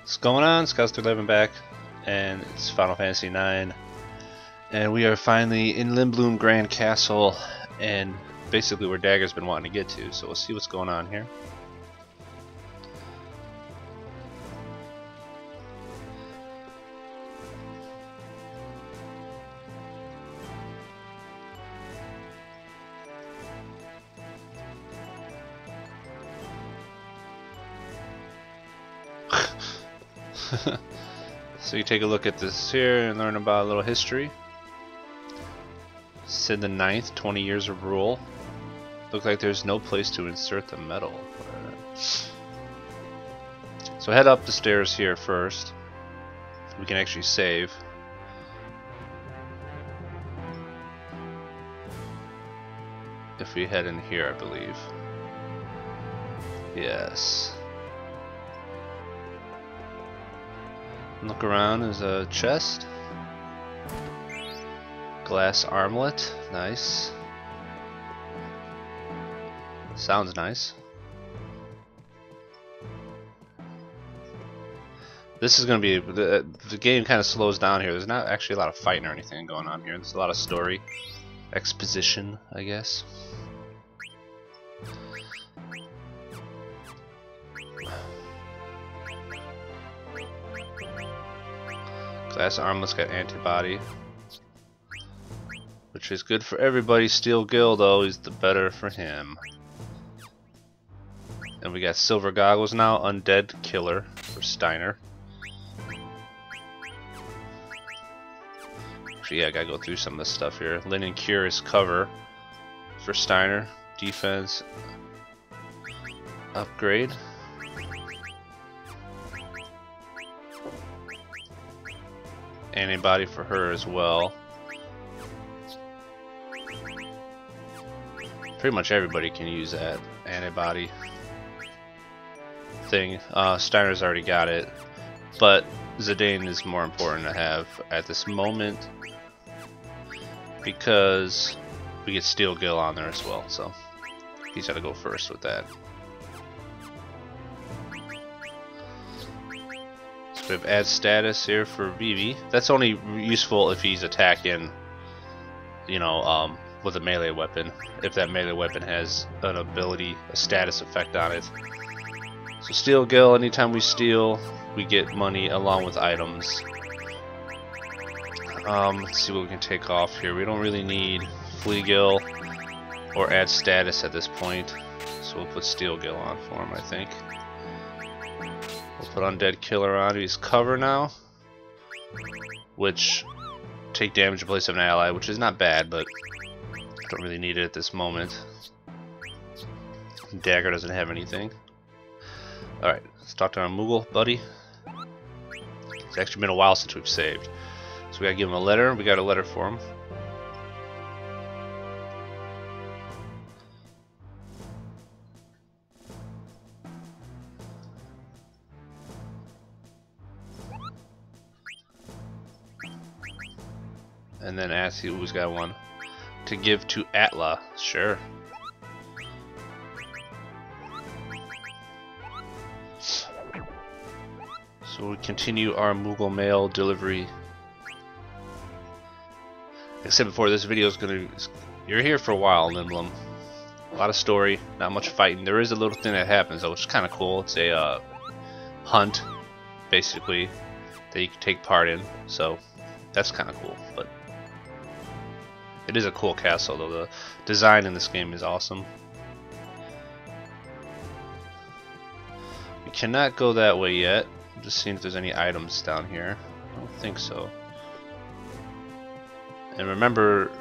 What's going on? Scouts11 back, and it's Final Fantasy IX, and we are finally in Lindblum Grand Castle, and basically where Dagger's been wanting to get to. So we'll see what's going on here. So you take a look at this here and learn about a little history. Sid the Ninth, 20 years of rule. Look like there's no place to insert the medal. So head up the stairs here first. We can actually save. If we head in here, I believe. Yes. Look around, there's a chest. Glass armlet, nice. Sounds nice. This is going to be, the game kind of slows down here. There's not actually a lot of fighting or anything going on here. There's a lot of story. Exposition, I guess. Glass armlet's got antibody, which is good for everybody. Steel Gill, though, is the better for him. And we got silver goggles now. Undead killer for Steiner. Actually, yeah, I gotta go through some of this stuff here. Linen cure is cover for Steiner. Defense upgrade. Antibody for her as well. Pretty much everybody can use that antibody thing. Steiner's already got it, but Zidane is more important to have at this moment because we get Steel Gill on there as well, so he's got to go first with that. We have add status here for Vivi. That's only useful if he's attacking, you know, with a melee weapon. If that melee weapon has an ability, a status effect on it. So Steel Gill, anytime we steal, we get money along with items. Let's see what we can take off here. We don't really need Flea Gill or add status at this point. So we'll put Steel Gill on for him, I think. We'll put Undead Killer on. He's cover now, which take damage in place of an ally, which is not bad, but don't really need it at this moment. Dagger doesn't have anything. Alright, let's talk to our Moogle buddy. It's actually been a while since we've saved, so we gotta give him a letter. We got a letter for him. And then ask who's got one to give to Atla. Sure. So we continue our Moogle mail delivery. Like I said before, this video is gonna. You're here for a while, Lindblum. A lot of story, not much fighting. There is a little thing that happens though, which is kind of cool. It's a hunt, basically, that you can take part in. So that's kind of cool, but. It is a cool castle, though. The design in this game is awesome. We cannot go that way yet. I'm just seeing if there's any items down here. I don't think so. And remember...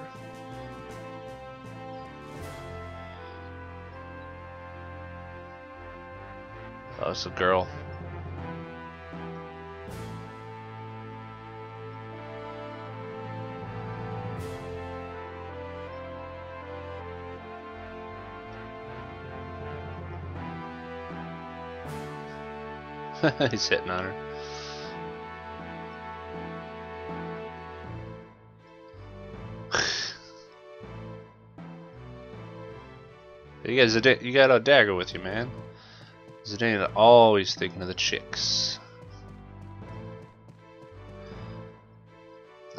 Oh, it's a girl. He's hitting on her. You got a dagger with you, man. Zidane always thinking of the chicks.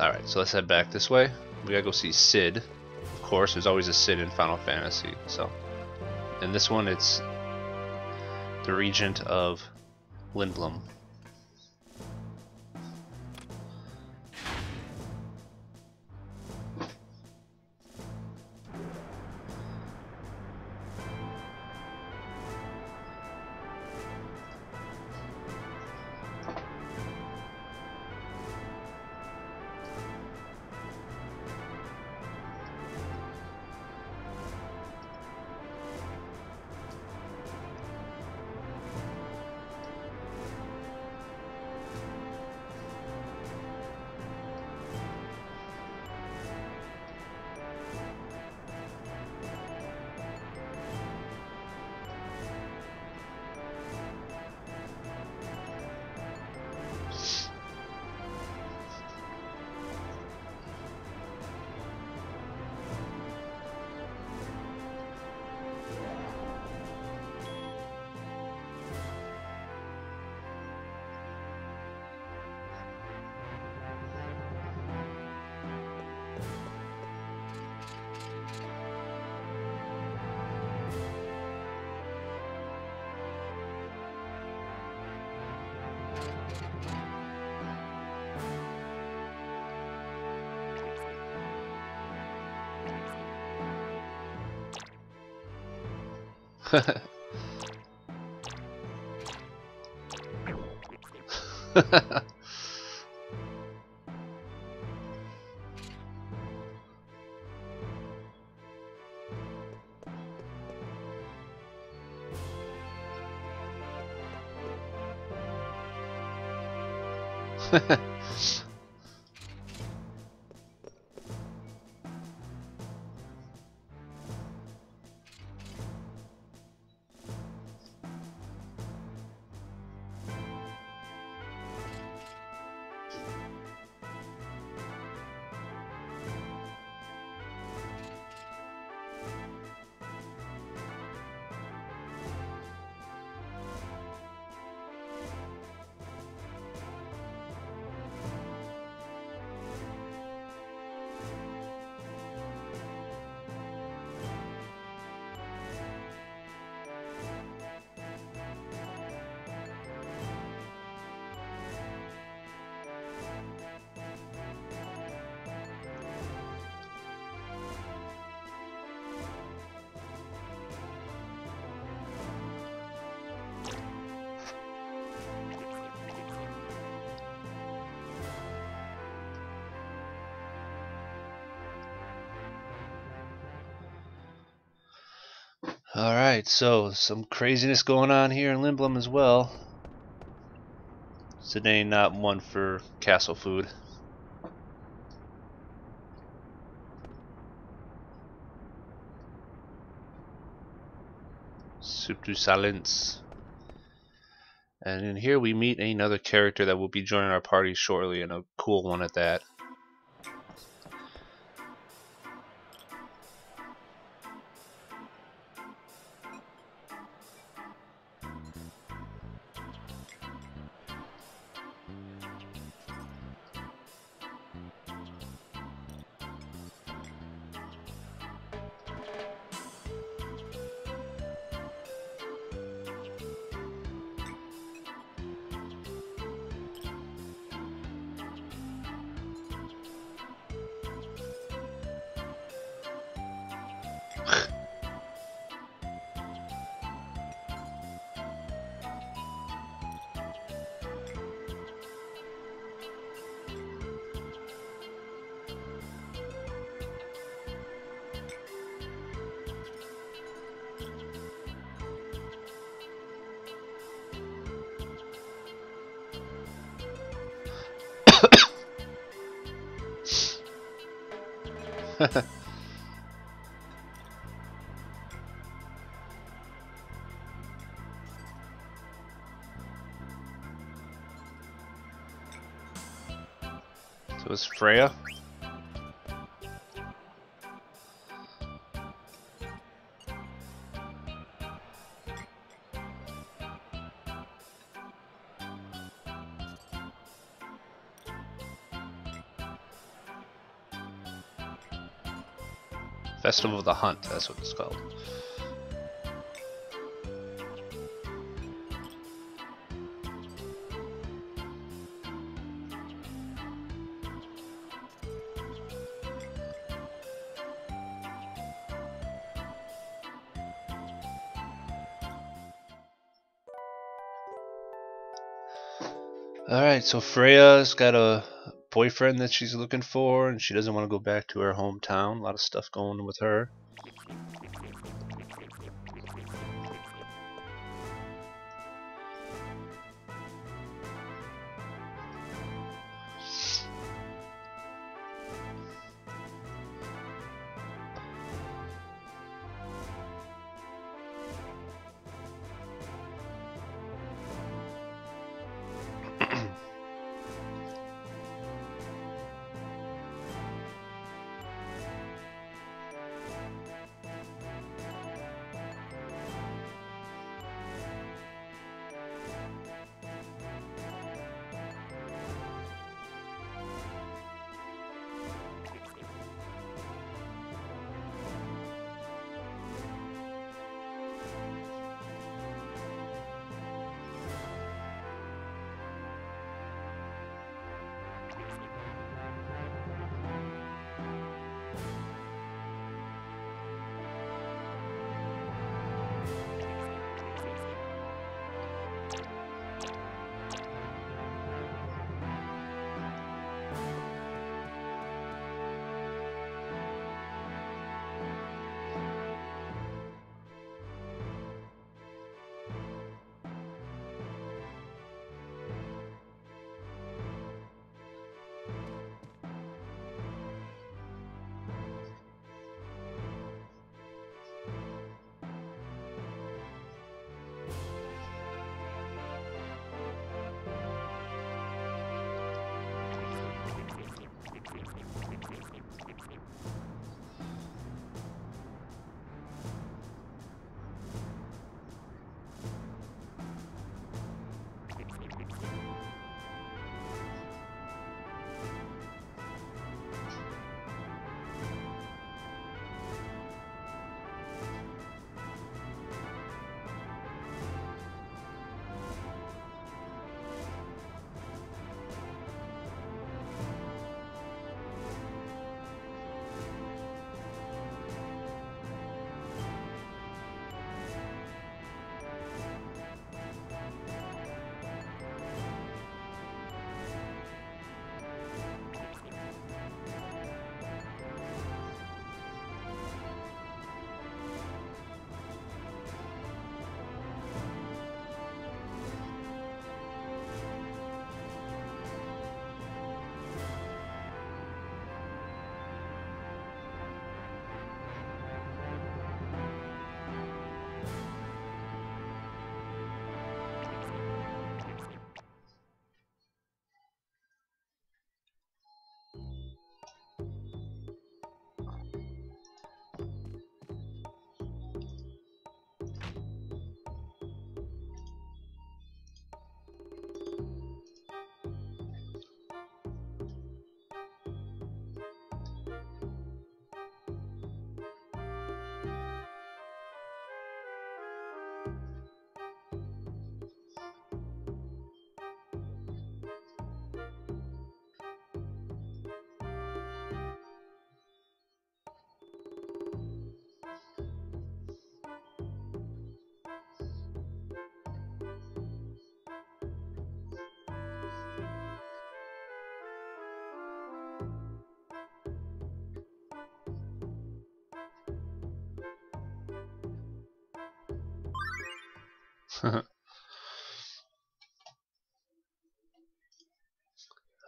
Alright, so let's head back this way. We gotta go see Sid. Of course, there's always a Sid in Final Fantasy. So, in this one, it's the Regent of Lindblum. Alright, so some craziness going on here in Lindblum as well. Zidane not one for castle food. Soup du silence. And in here we meet another character that will be joining our party shortly, and a cool one at that. So it's Freya. Festival of the Hunt, that's what it's called. Alright, so Freya's got a boyfriend that she's looking for, and she doesn't want to go back to her hometown. A lot of stuff going on with her.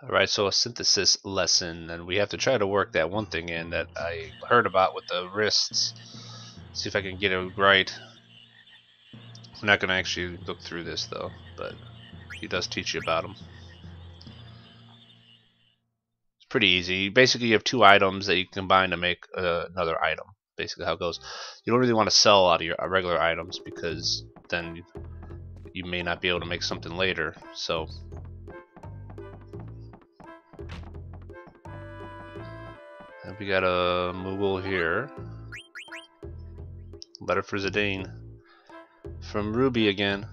Alright, so a synthesis lesson, and we have to try to work that one thing in that I heard about with the wrists. See if I can get it right. I'm not going to actually look through this though, but he does teach you about them. It's pretty easy. Basically, you have two items that you combine to make another item. Basically how it goes. You don't really want to sell out of your regular items because then you may not be able to make something later. So and we got a Moogle here. Letter for Zidane. From Ruby again.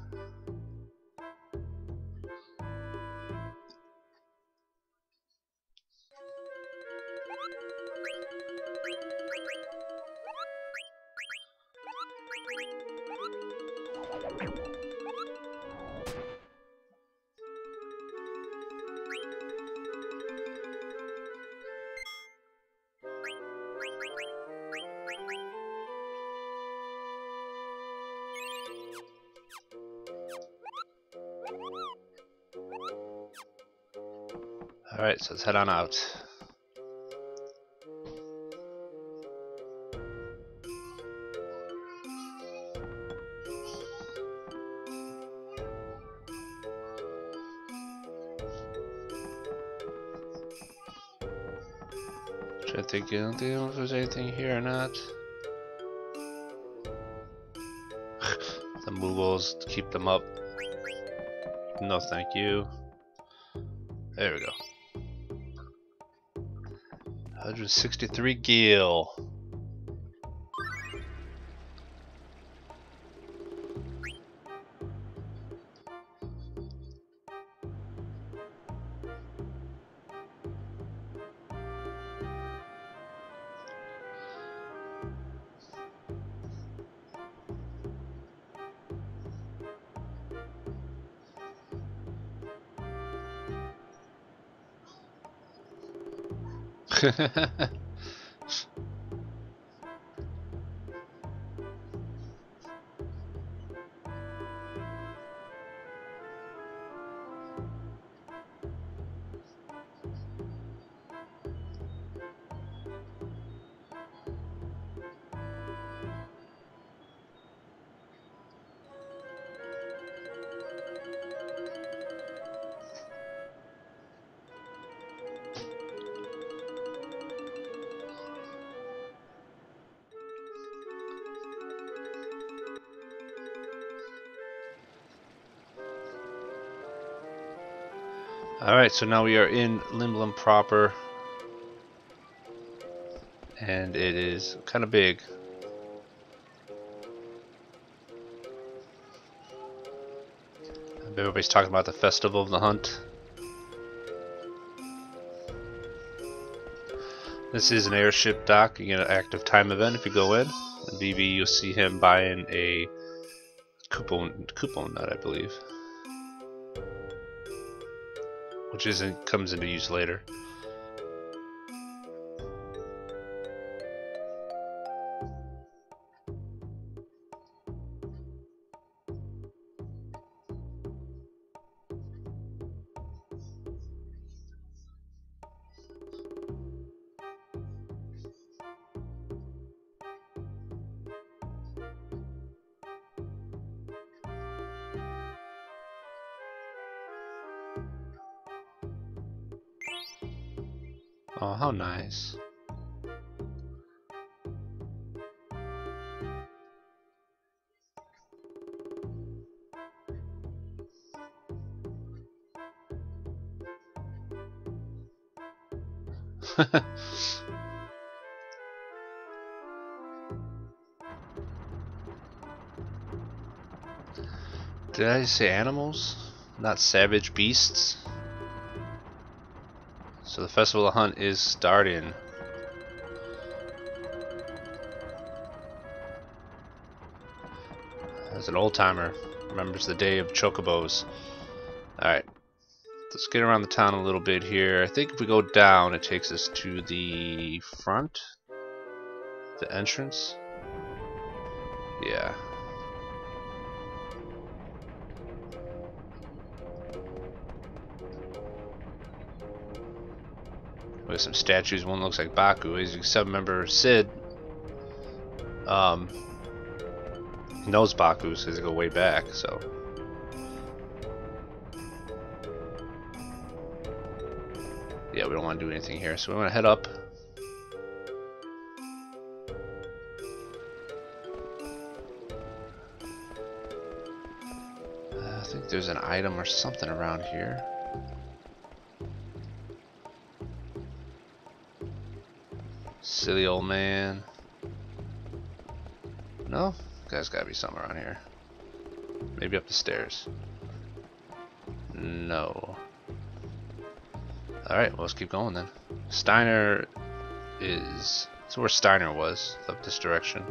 Alright, so let's head on out. I don't know if there's anything here or not. The moogles, keep them up. No thank you. There we go. 163 gil. Alright, so now we are in Lindblum proper. And it is kind of big. Everybody's talking about the Festival of the Hunt. This is an airship dock. You get an active time event if you go in. And Vivi, you'll see him buying a coupon nut, I believe. Which comes into use later. Oh, how nice. Did I say animals? Not savage beasts? So the Festival of the Hunt is starting. As an old timer, remembers the day of chocobos. Alright, let's get around the town a little bit here. I think if we go down, it takes us to the front? The entrance? Yeah. With some statues, one looks like Baku. As you can remember, Sid knows Baku because they go way back, so. Yeah, we don't want to do anything here, so we want to head up. I think there's an item or something around here. Silly old man. No? There's gotta be somewhere around here. Maybe up the stairs. No. Alright, well, let's keep going then. Steiner is... That's where Steiner was, up this direction.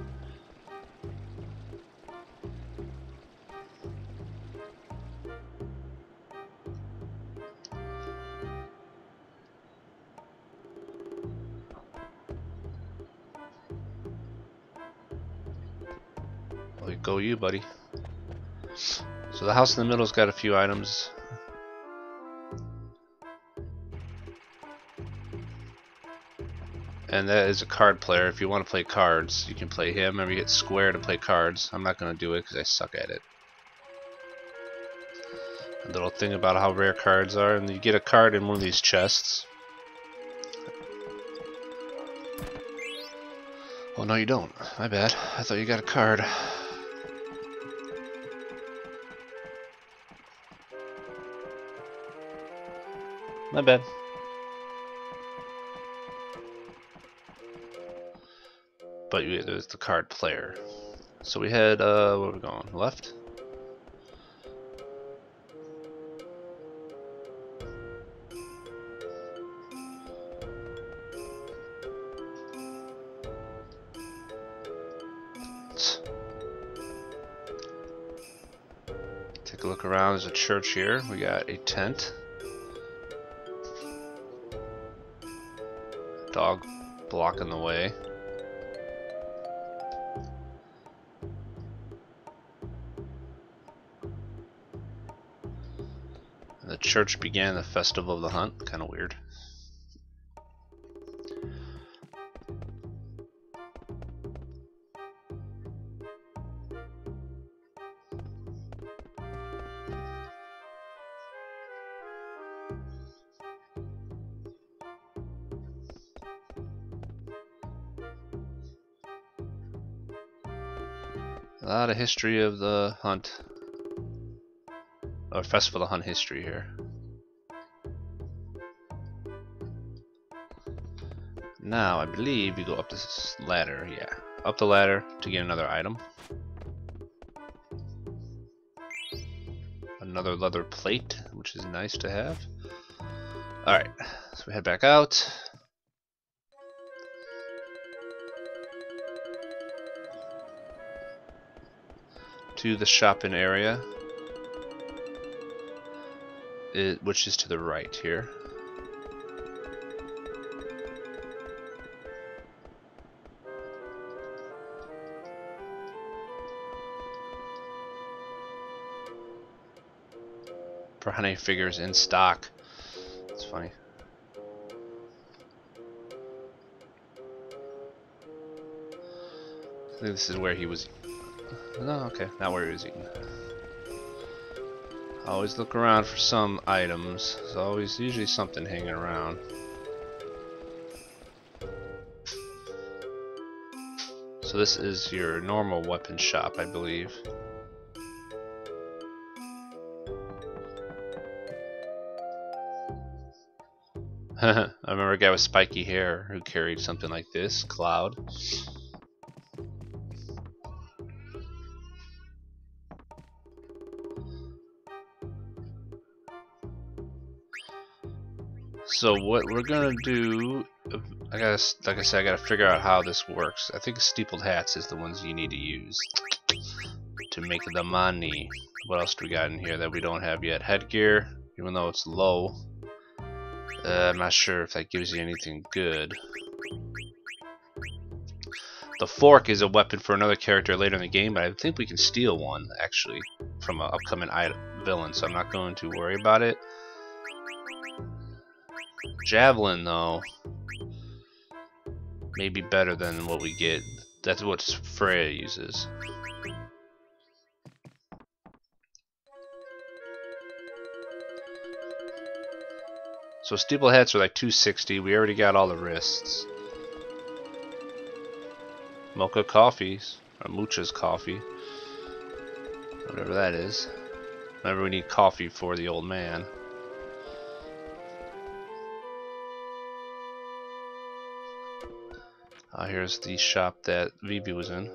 Well, go you, buddy. So the house in the middle's got a few items. And that is a card player. If you want to play cards, you can play him. Remember, you hit square to play cards. I'm not going to do it because I suck at it. A little thing about how rare cards are, and you get a card in one of these chests. Oh no, you don't. My bad. I thought you got a card. My bad. But there's the card player. So we had, where are we going? Left? Take a look around. There's a church here. We got a tent. Dog blocking the way. The church began the festival of the hunt. Kind of weird. A lot of history of the hunt. Or festival of the hunt history here. Now, I believe you go up this ladder, yeah. Up the ladder to get another item. Another leather plate, which is nice to have. Alright, so we head back out. To the shopping area. Which is to the right here. Brahne figures in stock. It's funny. I think this is where he was. No, okay, not where he was eating. Always look around for some items. There's usually something hanging around. So this is your normal weapon shop, I believe. I remember a guy with spiky hair who carried something like this, Cloud. So what we're gonna do, like I said, I gotta figure out how this works. I think steepled hats is the ones you need to use to make the money. What else do we got in here that we don't have yet? Headgear, even though it's low. I'm not sure if that gives you anything good. The fork is a weapon for another character later in the game, but I think we can steal one, actually, from an upcoming villain, so I'm not going to worry about it. Javelin, though, may be better than what we get. That's what Freya uses. So steeple hats are like 260. We already got all the wrists. Mocha coffees, or Mucha's coffee, whatever that is. Remember, we need coffee for the old man. Here's the shop that Vivi was in.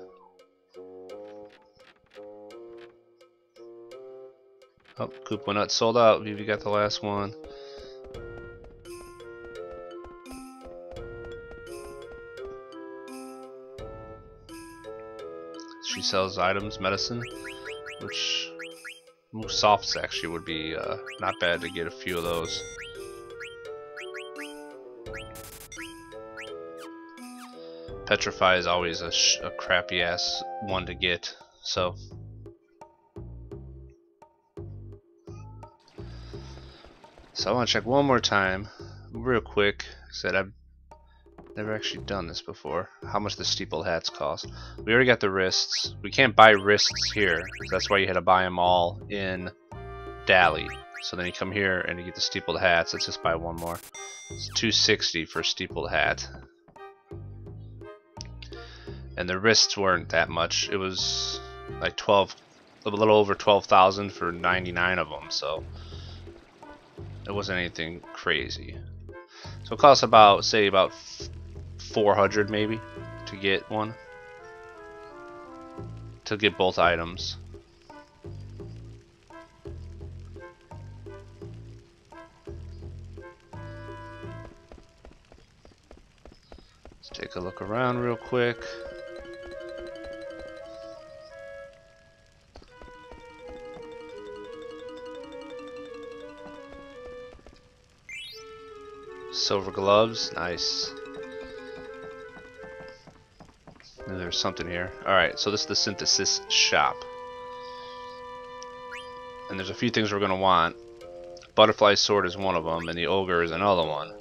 Oh, Koopa Nut sold out. Vivi got the last one. She sells items, medicine, which most softs actually would be not bad to get a few of those. Petrify is always a crappy ass one to get, so. So I want to check one more time, real quick. Said I've never actually done this before. How much the steepled hats cost? We already got the wrists. We can't buy wrists here. That's why you had to buy them all in Dali. So then you come here and you get the steepled hats. Let's just buy one more. It's $260 for a steepled hat. And the wrists weren't that much. It was like a little over 12,000 for 99 of them. So it wasn't anything crazy. So it costs about, say, about 400 maybe to get one. To get both items. Let's take a look around real quick. Silver gloves, nice. And there's something here. Alright, so this is the synthesis shop. And there's a few things we're going to want. Butterfly sword is one of them, and the ogre is another one.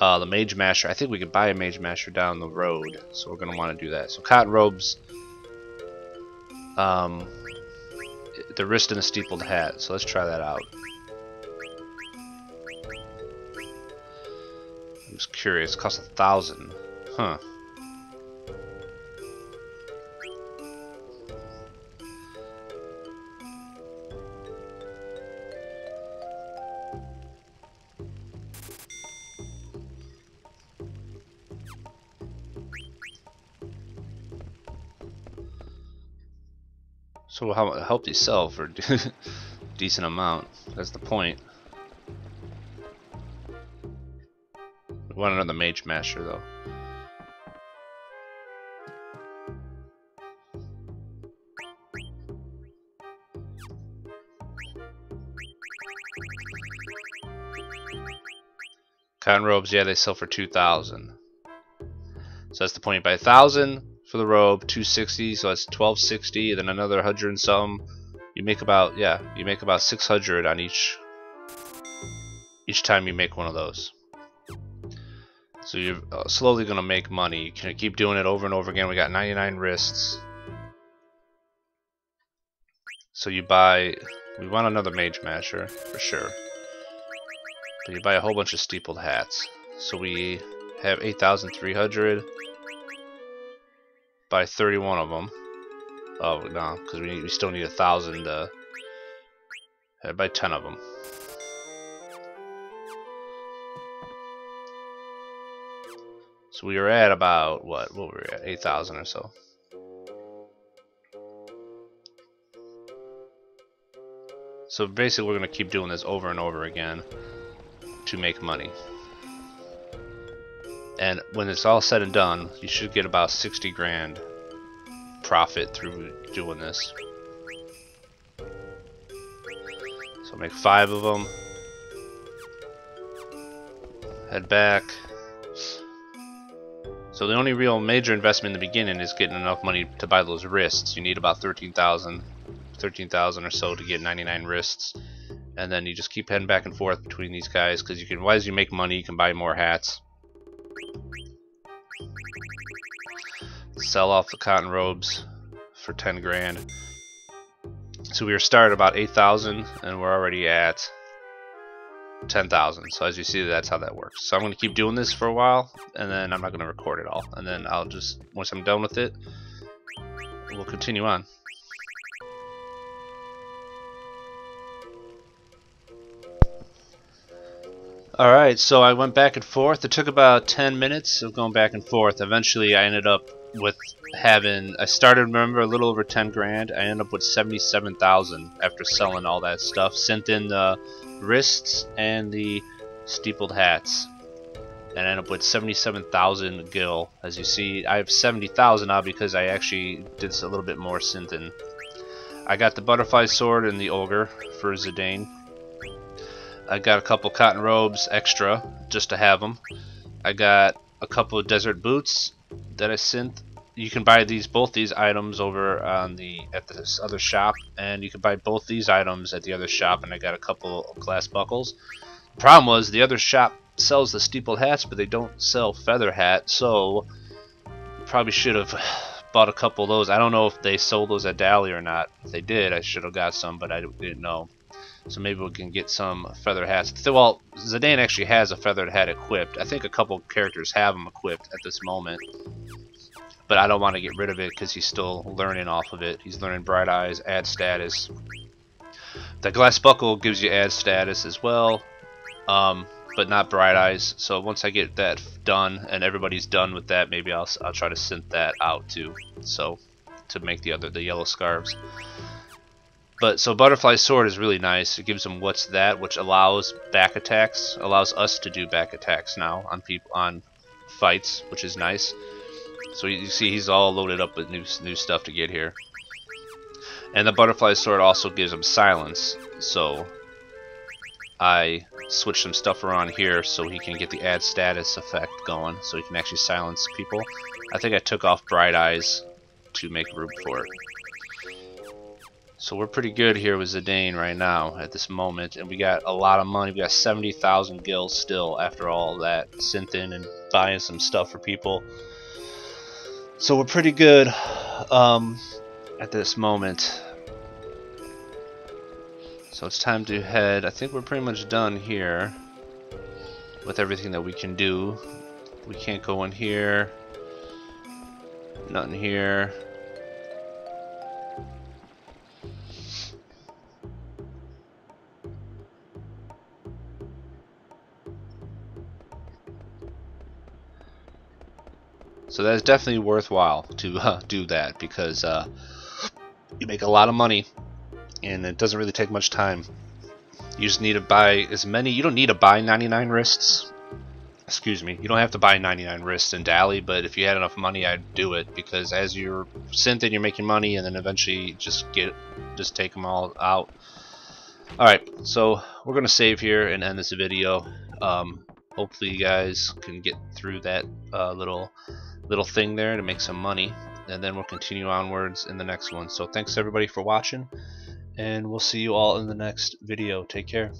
The mage masher, I think we could buy a mage masher down the road, so we're going to want to do that. So cotton robes, the wrist and a steepled hat, so let's try that out. I'm just curious, it costs 1,000. Huh. So how help you sell for a decent amount? That's the point. We want another mage masher though. Cotton robes, yeah, they sell for 2,000. So that's the point. By 1,000 for the robe, 260, so that's 1,260, then another 100 and some. You make about, yeah, you make about 600 on each time you make one of those. So you're slowly gonna make money. You can keep doing it over and over again. We got 99 wrists. So you buy, we want another mage masher for sure. But you buy a whole bunch of steepled hats. So we have 8,300. Buy 31 of them. Oh no, because we still need 1,000 to buy 10 of them. So we were at about what were we at? 8,000 or so. So basically, we're gonna keep doing this over and over again to make money. And when it's all said and done, you should get about 60 grand profit through doing this. So make 5 of them. Head back. So the only real major investment in the beginning is getting enough money to buy those wrists. You need about 13,000 or so to get 99 wrists. And then you just keep heading back and forth between these guys, because you can, as you make money, you can buy more hats. Sell off the cotton robes for 10 grand. So we were started about 8,000 and we're already at 10,000. So as you see, that's how that works. So I'm going to keep doing this for a while, and then I'm not going to record it all. And then I'll just, once I'm done with it, we'll continue on. Alright, so I went back and forth. It took about 10 minutes of going back and forth. Eventually I ended up with having, I started, remember, a little over 10 grand. I ended up with 77,000 after selling all that stuff. Sent in the wrists and the steepled hats, and I ended up with 77,000 gil. As you see, I have 70,000 now because I actually did a little bit more synthing. I got the butterfly sword and the ogre for Zidane. I got a couple cotton robes extra just to have them. I got a couple of desert boots that I synth. You can buy both these items over on at this other shop, and you can buy both these items at the other shop. And I got a couple of glass buckles. The problem was the other shop sells the steepled hats, but they don't sell feather hat, so probably should have bought a couple of those. I don't know if they sold those at Dali or not. If they did, I should have got some, but I didn't know. So maybe we can get some feather hats. Well, Zidane actually has a feathered hat equipped. I think a couple characters have them equipped at this moment. But I don't want to get rid of it because he's still learning off of it. He's learning bright eyes, add status. The glass buckle gives you add status as well, but not bright eyes. So once I get that done and everybody's done with that, maybe I'll try to synth that out too. So to make the yellow scarves. But so butterfly sword is really nice. It gives them what's that, which allows back attacks, allows us to do back attacks now on fights, which is nice. So you see he's all loaded up with new stuff to get here. And the butterfly sword also gives him silence. So I switched some stuff around here so he can get the add status effect going, so he can actually silence people. I think I took off bright eyes to make room for it. So we're pretty good here with Zidane right now at this moment, and we got a lot of money. We got 70,000 gil still after all that synthing and buying some stuff for people. So we're pretty good at this moment. So it's time to head. I think we're pretty much done here with everything that we can do. We can't go in here. Nothing here. So that's definitely worthwhile to do that, because you make a lot of money and it doesn't really take much time. You just need to buy as many. You don't need to buy 99 wrists. Excuse me. You don't have to buy 99 wrists in Dali, but if you had enough money, I'd do it, because as you're synthing, you're making money, and then eventually just take them all out. All right, so we're gonna save here and end this video. Hopefully you guys can get through that little thing there to make some money, and then we'll continue onwards in the next one. So thanks everybody for watching, and we'll see you all in the next video. Take care.